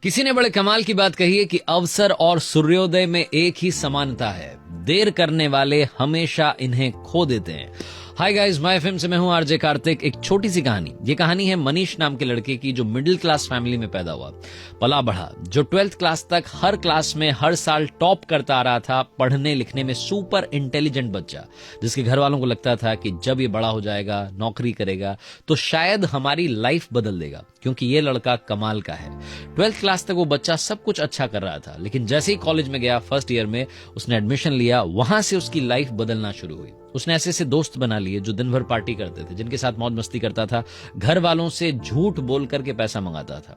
किसी ने बड़े कमाल की बात कही है कि अवसर और सूर्योदय में एक ही समानता है, देर करने वाले हमेशा इन्हें खो देते हैं। हाय गाइस, माय एफएम से मैं हूं आरजे कार्तिक। एक छोटी सी कहानी। ये कहानी है मनीष नाम के लड़के की, जो मिडिल क्लास फैमिली में पैदा हुआ, पला बढ़ा, जो 12th क्लास तक हर क्लास में हर साल टॉप करता आ रहा था, पढ़ने लिखने में सुपर इंटेलिजेंट बच्चा, जिसके घर वालों को लगता था कि जब ये बड़ा हो जाएगा, नौकरी करेगा, तो शायद हमारी लाइफ बदल देगा, क्योंकि ये लड़का कमाल का है। 12th क्लास तक वो बच्चा सब कुछ अच्छा कर रहा था, लेकिन जैसे ही कॉलेज में गया, फर्स्ट ईयर में उसने एडमिशन लिया, वहां से उसकी लाइफ बदलना शुरू हुई। उसने ऐसे ऐसे दोस्त बना लिए जो दिन भर पार्टी करते थे, जिनके साथ मौज मस्ती करता था, घर वालों से झूठ बोल करके पैसा मंगाता था।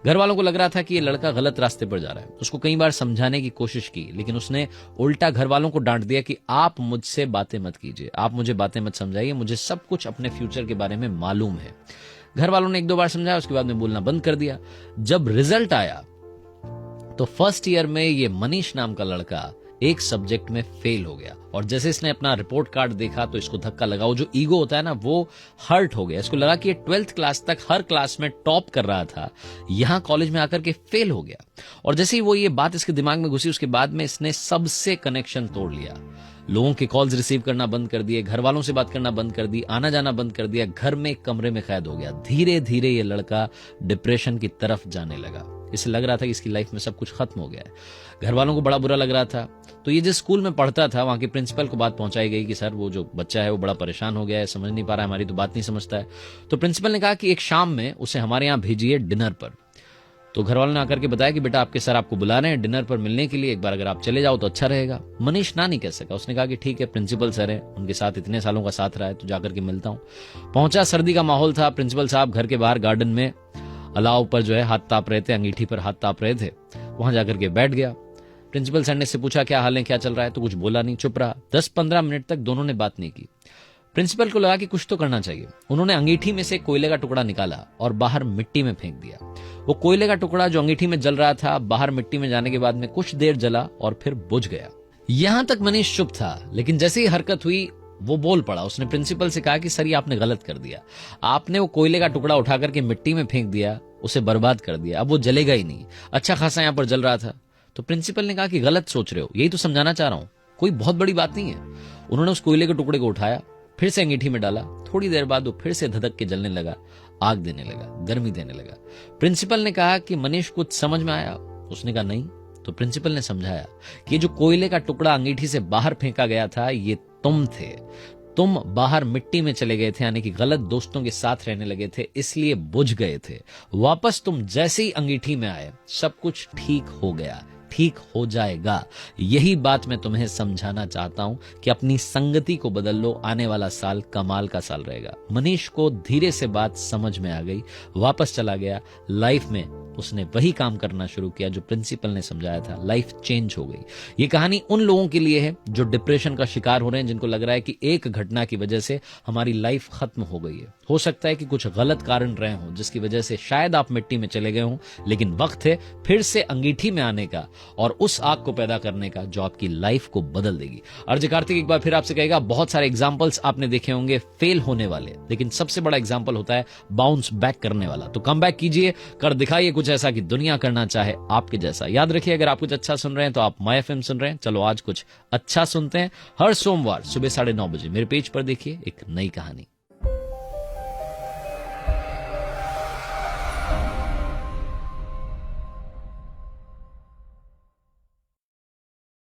घर वालों को लग रहा था कि ये लड़का गलत रास्ते पर जा रहा है। उसको कई बार समझाने की कोशिश की, लेकिन उसने उल्टा घर वालों को डांट दिया कि आप मुझसे बातें मत कीजिए, आप मुझे बातें मत समझाइए, मुझे सब कुछ अपने फ्यूचर के बारे में मालूम है। घर वालों ने एक दो बार समझाया, उसके बाद में बोलना बंद कर दिया। जब रिजल्ट आया तो फर्स्ट ईयर में ये मनीष नाम का लड़का एक सब्जेक्ट में फेल हो गया, और जैसे इसने अपना रिपोर्ट कार्ड देखा तो इसको धक्का लगा। वो जो ईगो होता है ना, वो हर्ट हो गया। इसको लगा कि ये 12th क्लास तक हर क्लास में टॉप कर रहा था, यहां कॉलेज में आकर के फेल हो गया। और जैसे ही वो ये बात इसके दिमाग में घुसी, उसके बाद में इसने सबसे कनेक्शन तोड़ लिया। लोगों के कॉल्स रिसीव करना बंद कर दिए, घर वालों से बात करना बंद कर दी, आना जाना बंद कर दिया, घर में कमरे में कैद हो गया। धीरे धीरे ये लड़का डिप्रेशन की तरफ जाने लगा। इसे लग रहा था कि इसकी लाइफ में सब कुछ खत्म हो गया है। घर वालों को बड़ा बुरा लग रहा था। तो ये जिस स्कूल में पढ़ता था, वहां के प्रिंसिपल को बात पहुंचाई गई कि सर, वो जो बच्चा है वो बड़ा परेशान हो गया है, समझ नहीं पा रहा है, हमारी तो बात नहीं समझता है। तो प्रिंसिपल ने कहा कि एक शाम में उसे हमारे यहाँ भेजिए डिनर पर। तो घर वालों ने आकर के बताया कि बेटा, आपके सर आपको बुला रहे हैं डिनर पर मिलने के लिए, एक बार अगर आप चले जाओ तो अच्छा रहेगा। मनीष ना नहीं कह सका। उसने कहा कि ठीक है, प्रिंसिपल सर है, उनके साथ इतने सालों का साथ रहा है, तो जाकर के मिलता हूं। पहुंचा, सर्दी का माहौल था। प्रिंसिपल साहब घर के बाहर गार्डन में अलाव पर जो है हाथ ताप रहे थे, अंगीठी पर हाथ ताप रहे थे। वहां जाकर के बैठ गया। प्रिंसिपल सर ने से पूछा क्या हाल है, क्या चल रहा है, तो कुछ बोला नहीं, चुप रहा। 10-15 मिनट तक दोनों ने बात नहीं की। प्रिंसिपल को लगा कि कुछ तो करना चाहिए। उन्होंने अंगीठी में से कोयले का टुकड़ा निकाला और बाहर मिट्टी में फेंक दिया। वो कोयले का टुकड़ा जो अंगीठी में जल रहा था, बाहर मिट्टी में जाने के बाद में कुछ देर जला और फिर बुझ गया। यहां तक मनीष चुप था, लेकिन जैसे ही हरकत हुई वो बोल पड़ा। उसने प्रिंसिपल से कहा कि सर, ये आपने गलत कर दिया। आपने वो कोयले का टुकड़ा उठा करके मिट्टी में फेंक दिया, उसे बर्बाद कर दिया, अब वो जलेगा ही नहीं। अच्छा खासा यहां पर जल रहा था। तो प्रिंसिपल ने कहा कि गलत सोच रहे हो, यही तो समझाना चाह रहा हूं, कोई बहुत बड़ी बात नहीं है। उन्होंने उस कोयले के टुकड़े को उठाया, फिर से अंगीठी में डाला। थोड़ी देर बाद वो फिर से धधक के जलने लगा, आग देने लगा, गर्मी देने लगा। प्रिंसिपल ने कहा कि मनीष, कुछ समझ में आया? उसने कहा नहीं। तो प्रिंसिपल ने समझाया कि जो कोयले का टुकड़ा अंगीठी से बाहर फेंका गया था, ये तुम थे। तुम बाहर मिट्टी में चले गए थे, यानी कि गलत दोस्तों के साथ रहने लगे थे, इसलिए बुझ गए थे। वापस तुम जैसे ही अंगीठी में आए, सब कुछ ठीक हो गया, ठीक हो जाएगा। यही बात मैं तुम्हें समझाना चाहता हूं कि अपनी संगति को बदल लो, आने वाला साल कमाल का साल रहेगा। मनीष को धीरे से बात समझ में आ गई, वापस चला गया। लाइफ में उसने वही काम करना शुरू किया जो प्रिंसिपल ने समझाया था। लाइफ चेंज हो गई। ये कहानी उन लोगों के लिए है जो डिप्रेशन का शिकार हो रहे हैं, जिनको लग रहा है कि एक घटना की वजह से हमारी लाइफ खत्म हो गई है। हो सकता है कि कुछ गलत कारण रहे हों, जिसकी वजह से शायद आप मिट्टी में चले गए हों, लेकिन वक्त है फिर से अंगीठी में आने का और उस आग को पैदा करने का जो आपकी लाइफ को बदल देगी। आरजे कार्तिक एक बार फिर आपसे कहेगा, बहुत सारे एग्जांपल्स आपने देखे होंगे फेल होने वाले, लेकिन सबसे बड़ा एग्जांपल होता है बाउंस बैक करने वाला। तो कम बैक कीजिए, कर दिखाइए कुछ ऐसा कि दुनिया करना चाहे आपके जैसा। याद रखिए, अगर आप कुछ अच्छा सुन रहे हैं तो आप माय एफएम सुन रहे हैं। चलो आज कुछ अच्छा सुनते हैं। हर सोमवार सुबह 9:30 बजे मेरे पेज पर देखिए एक नई कहानी।